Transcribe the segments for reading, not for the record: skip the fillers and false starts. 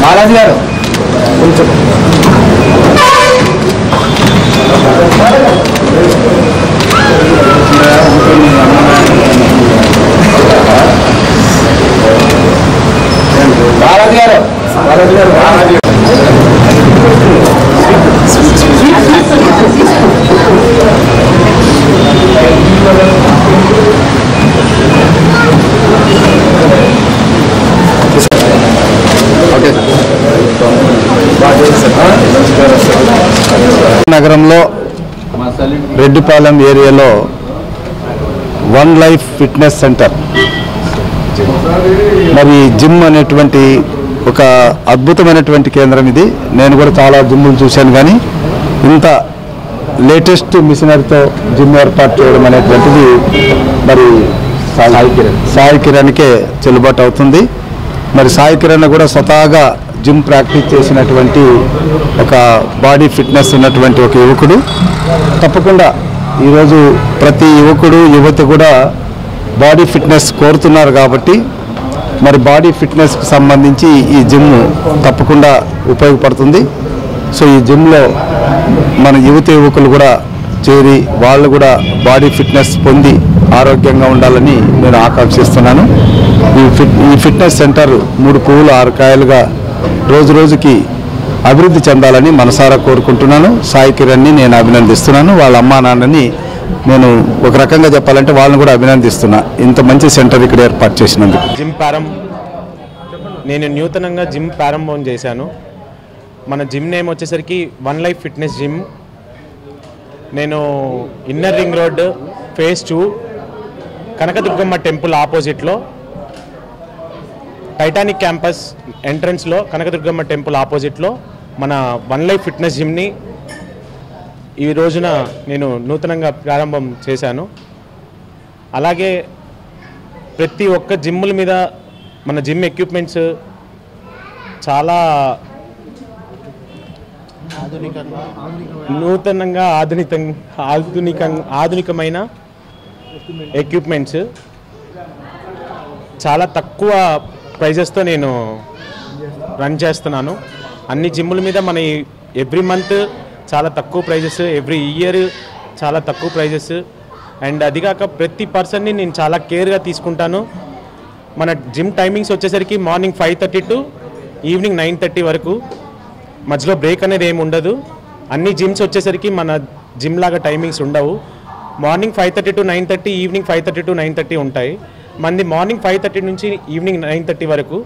బాలాజీ గారు కొంచెం బాలాజీ గారు నగరంలో రెడ్డిపాలెం ఏరియాలో వన్ లైఫ్ ఫిట్నెస్ సెంటర్ మరి జిమ్ అనేటువంటి ఒక అద్భుతమైనటువంటి కేంద్రం ఇది. నేను కూడా చాలా జిమ్లు చూశాను, కానీ ఇంత లేటెస్ట్ మిషనరీతో జిమ్ ఏర్పాటు చేయడం అనేటువంటిది మరి సాయి కిరణ్కే చెల్లుబాటు అవుతుంది. మరి సాయి కిరణ్ కూడా స్వతహాగా జిమ్ ప్రాక్టీస్ చేసినటువంటి ఒక బాడీ ఫిట్నెస్ ఉన్నటువంటి ఒక యువకుడు. తప్పకుండా ఈరోజు ప్రతి యువకుడు యువతి కూడా బాడీ ఫిట్నెస్ కోరుతున్నారు కాబట్టి మరి బాడీ ఫిట్నెస్కి సంబంధించి ఈ జిమ్ తప్పకుండా ఉపయోగపడుతుంది. సో ఈ జిమ్లో మన యువకులు కూడా చేరి వాళ్ళు కూడా బాడీ ఫిట్నెస్ పొంది ఆరోగ్యంగా ఉండాలని నేను ఆకాంక్షిస్తున్నాను. ఈ ఫిట్నెస్ సెంటర్ 3 పువ్వులు 6 కాయలుగా రోజు రోజుకి అభివృద్ధి చెందాలని మనసారా కోరుకుంటున్నాను. సాయి కిరణ్ని నేను అభినందిస్తున్నాను. వాళ్ళ అమ్మా నాన్నని నేను ఒక రకంగా చెప్పాలంటే వాళ్ళని కూడా అభినందిస్తున్నా, ఇంత మంచి సెంటర్ ఇక్కడ ఏర్పాటు చేసినందుకు. నేను నూతనంగా జిమ్ ప్రారంభం చేశాను. మన జిమ్ నేమ్ వచ్చేసరికి వన్ లైఫ్ ఫిట్నెస్ జిమ్. నేను inner ring road phase 2 Kanakadurgamma temple ఆపోజిట్లో టైటానిక్ క్యాంపస్ ఎంట్రన్స్లో కనకదుర్గమ్మ టెంపుల్ ఆపోజిట్లో మన వన్ లైఫ్ ఫిట్నెస్ జిమ్ని ఈ రోజున నేను నూతనంగా ప్రారంభం చేశాను. అలాగే ప్రతి ఒక్క జిమ్ముల మీద మన జిమ్ ఎక్విప్మెంట్స్ చాలా నూతనంగా ఆధునికమైన ఎక్విప్మెంట్స్ చాలా తక్కువ ప్రైజెస్తో నేను రన్ చేస్తున్నాను. అన్ని జిమ్ముల మీద మన ఎవ్రీ మంత్ చాలా తక్కువ ప్రైజెస్, ఎవ్రీ ఇయర్ చాలా తక్కువ ప్రైజెస్. అండ్ అదిగాక ప్రతి పర్సన్ని నేను చాలా కేర్గా తీసుకుంటాను. మన జిమ్ టైమింగ్స్ వచ్చేసరికి మార్నింగ్ 5:30 టు ఈవినింగ్ 9:30 వరకు, మధ్యలో బ్రేక్ అనేది ఏమి ఉండదు. అన్ని జిమ్స్ వచ్చేసరికి మన జిమ్ లాగా టైమింగ్స్ ఉండవు. మార్నింగ్ 5:30 టు 9:30, ఈవినింగ్ 5:30 టు 9:30 ఉంటాయి. మంది మార్నింగ్ 5:30 నుంచి ఈవినింగ్ 9:30 వరకు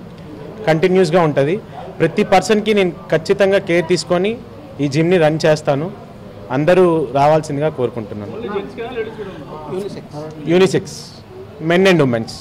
కంటిన్యూస్గా ఉంటుంది. ప్రతి పర్సన్కి నేను ఖచ్చితంగా కేర్ తీసుకొని ఈ జిమ్ని రన్ చేస్తాను. అందరూ రావాల్సిందిగా కోరుకుంటున్నాను. Unisex, men and women's.